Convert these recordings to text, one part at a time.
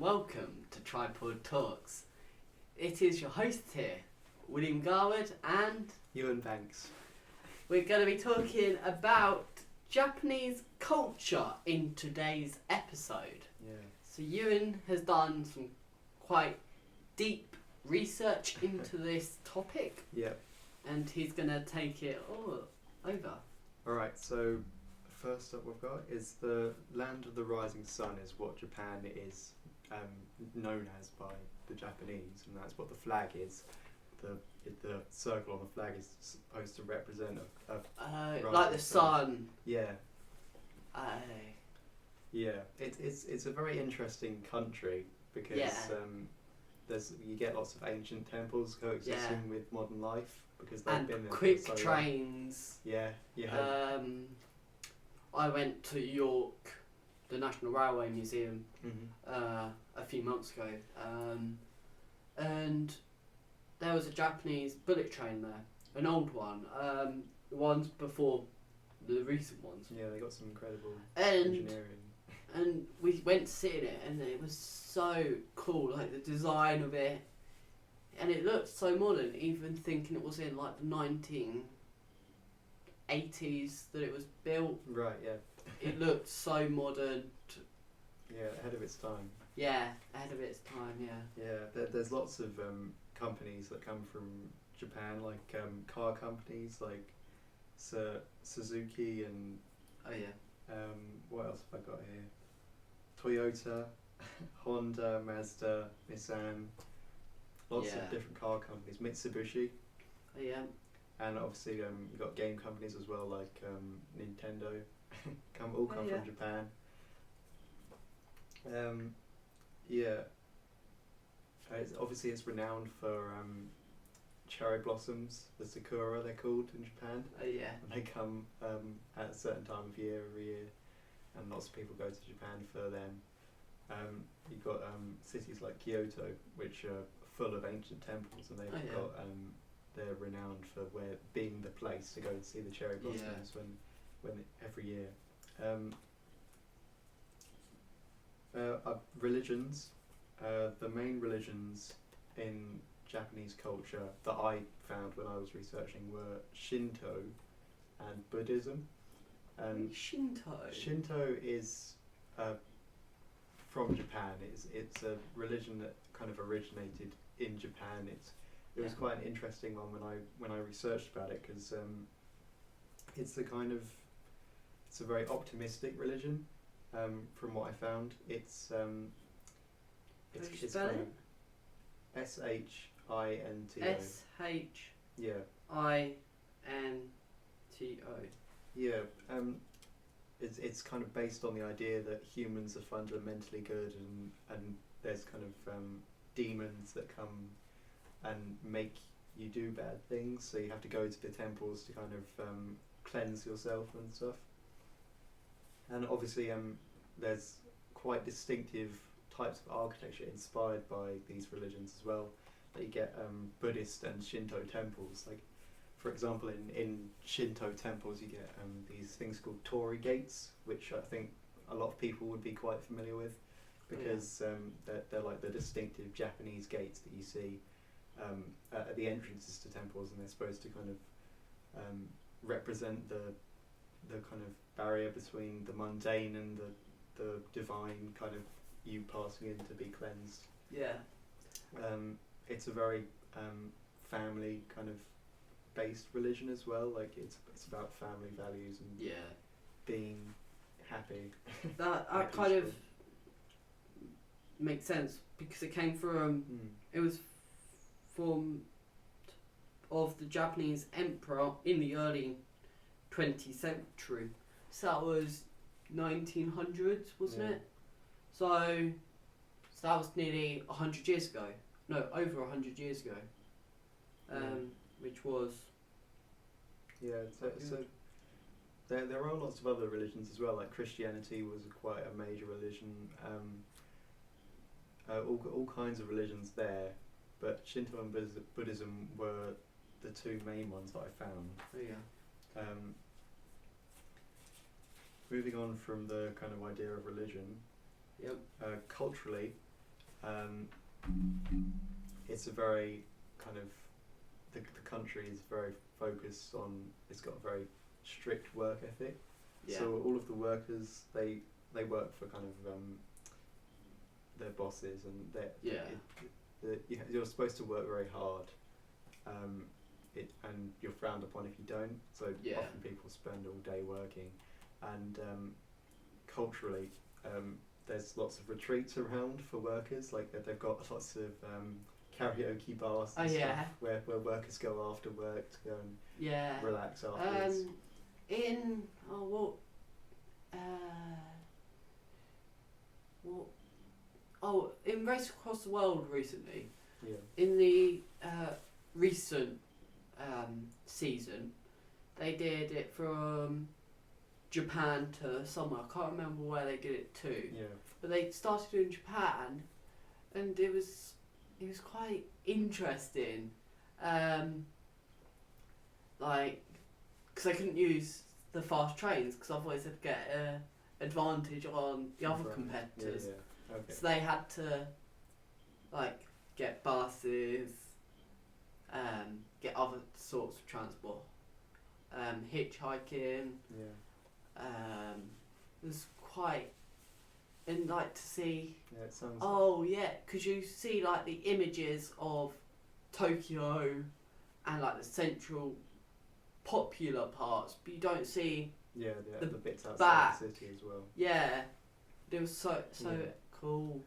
welcome to Tripod Talks. It is your host here, William Garwood, and Ewan Banks. we're going to be talking about Japanese culture in today's episode. Yeah. So Ewan has done some quite deep research into this topic, Yep. and he's going to take it all over. Alright, so first up we've got is the land of the rising sun is what Japan is known as by the Japanese, and that's what the flag is. The circle on the flag is supposed to represent a Like the sun. yeah. Aye. Yeah, it's a very interesting country because Yeah. you get lots of ancient temples coexisting with modern life because they've And been there quick for so long. trains. Yeah, you have. I went to York, the National Railway Museum, Mhm. a few months ago, and there was a Japanese bullet train there, an old one, the ones before the recent ones, Yeah, they got some incredible and engineering. and we went to sit in it, and it was so cool, like the design of it, and it looked so modern, even thinking it was in like the 1980s that it was built. Right, yeah. It looked so modern. Yeah, ahead of its time. Yeah, ahead of its time, yeah. Yeah, there's lots of companies that come from Japan, like car companies like Suzuki and Oh, yeah. what else have I got here? Toyota, Honda, Mazda, Nissan, lots Yeah. of different car companies, Mitsubishi, Oh, yeah. and obviously you've got game companies as well, like Nintendo, all come yeah. from Japan. Yeah, it's renowned for cherry blossoms, the sakura they're called in Japan. Oh, yeah. And they come at a certain time of year every year, and lots of people go to Japan for them. You've got cities like Kyoto, which are full of ancient temples, and they've got they're renowned for being the place to go and see the cherry blossoms when every year. Religions, the main religions in Japanese culture that I found when I was researching were Shinto and Buddhism. And Shinto is from Japan. It's a religion that kind of originated in Japan. It was quite an interesting one when I researched about it because it's a very optimistic religion. From what I found, it's kind of SHINTO. Yeah. SHINTO. Yeah. It's kind of based on the idea that humans are fundamentally good and there's kind of demons that come and make you do bad things, so you have to go to the temples to kind of cleanse yourself and stuff. And obviously there's quite distinctive types of architecture inspired by these religions as well. That you get Buddhist and Shinto temples. Like, for example, in Shinto temples you get these things called torii gates, which I think a lot of people would be quite familiar with because they're like the distinctive Japanese gates that you see at the entrances to temples, and they're supposed to kind of represent the kind of barrier between the mundane and the divine, kind of you passing in to be cleansed. Yeah. It's a very family kind of based religion as well. Like it's about family values and being happy. That and kind of peaceful. makes sense because it came from. It was formed of the Japanese emperor in the early 20th century. So that was 1900s, wasn't it? So that was nearly 100 years ago. No, over 100 years ago. Which was... Yeah, so there are lots of other religions as well, like Christianity was quite a major religion. All kinds of religions there, but Shinto and Buddhism were the two main ones that I found. Oh, yeah. Moving on from the kind of idea of religion, Yep. culturally, Um, it's a very kind of the country is very focused on. It's got a very strict work ethic. Yeah. So all of the workers they work for kind of their bosses, and you're supposed to work very hard. And you're frowned upon if you don't. So Yeah. often people spend all day working, and culturally, there's lots of retreats around for workers. Like they've got lots of karaoke bars and stuff where workers go after work to go and relax afterwards. In Race Across the World recently, Yeah. in the recent season, they did it from Japan to somewhere. I can't remember where they did it to, Yeah. but they started in Japan, and it was quite interesting. Like, because they couldn't use the fast trains because otherwise they'd get an advantage on the other Right. competitors. Yeah. Okay. So they had to like get buses, get other sorts of transport, hitchhiking. Yeah. It was quite, and like to see. Yeah. It sounds. Oh yeah, because you see like the images of Tokyo and like the central popular parts, but you don't see. Yeah. the The bits outside back. the city as well. Yeah, it was so Yeah. cool.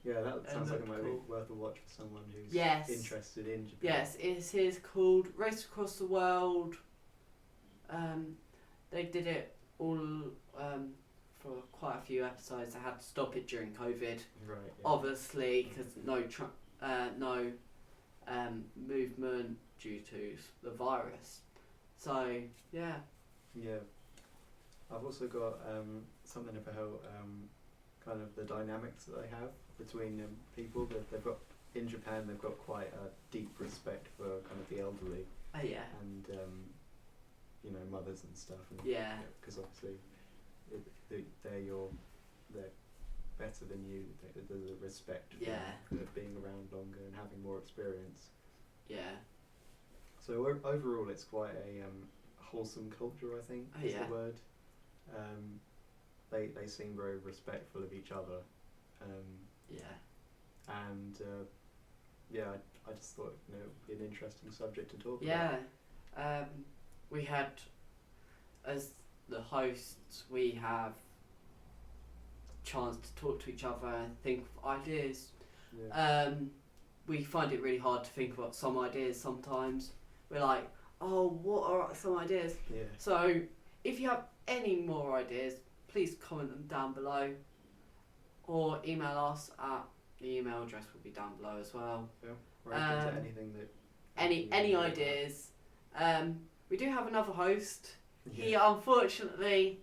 Yeah. That sounds like it looked might cool. be worth a watch for someone who's Yes. interested in Japan. Yes, it is called Race Across the World. They did it all for quite a few episodes. They had to stop it during COVID, Right. Yeah. obviously, because no movement due to the virus. So yeah, Yeah. I've also got something about kind of the dynamics that they have between people. They've got in Japan. They've got quite a deep respect for kind of the elderly yeah, and mothers and stuff. And, yeah, because obviously they're better than you. There's a respect for, Yeah. for being around longer and having more experience. yeah, So overall, it's quite a wholesome culture, I think, is yeah. the word. They seem very respectful of each other, yeah. and I just thought it would be an interesting subject to talk Yeah, we had, as the hosts, we have chance to talk to each other and think of ideas. about. We find it really hard to think about some ideas sometimes. We're like, oh, what are some ideas? Yeah. So, if you have any more ideas, please comment them down below, or email us at the email address will be down below as well. We're open to anything that. Any ideas. We do have another host. Yeah. He unfortunately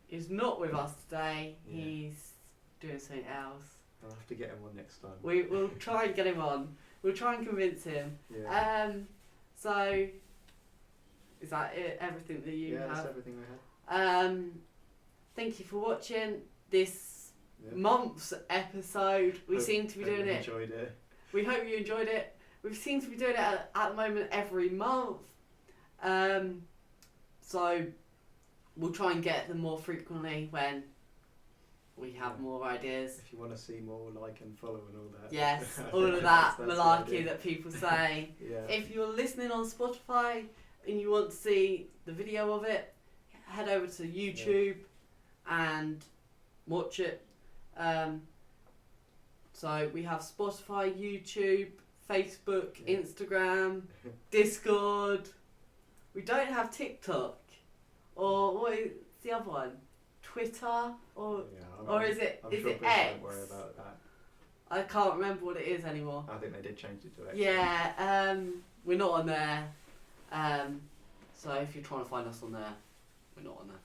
is not with us today. Yeah. He's doing something else. I'll have to get him on next time. We'll try and get him on. We'll try and convince him. Yeah. So is that it? Everything that you That's have? everything I had. Thank you for watching this Yeah. month's episode. We Hope- seem to be hope doing you it. Enjoyed it. We hope you enjoyed it. We seem to be doing it at the moment every month. So we'll try and get them more frequently when we have Yeah. more ideas. If you want to see more, like and follow and all that. Yes, all of that That's the malarkey idea. that people say. Yeah. If you're listening on Spotify and you want to see the video of it, head over to YouTube and watch it. So we have Spotify, YouTube, Facebook, Yeah. Instagram, Discord. We don't have TikTok. Or what is the other one? Twitter? Or is it I'm is sure it people X? Don't worry about that. I can't remember what it is anymore. I think they did change it to X. Yeah, we're not on there. So if you're trying to find us on there, we're not on there.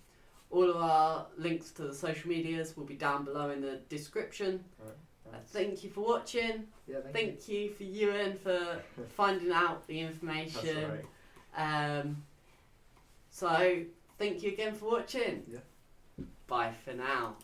All of our links to the social medias will be down below in the description. Right. Thanks. Thank you for watching. Yeah. Thank you. Thank you for Ewan for finding out the That's information. alright. So thank you again for watching. Yeah. Bye for now.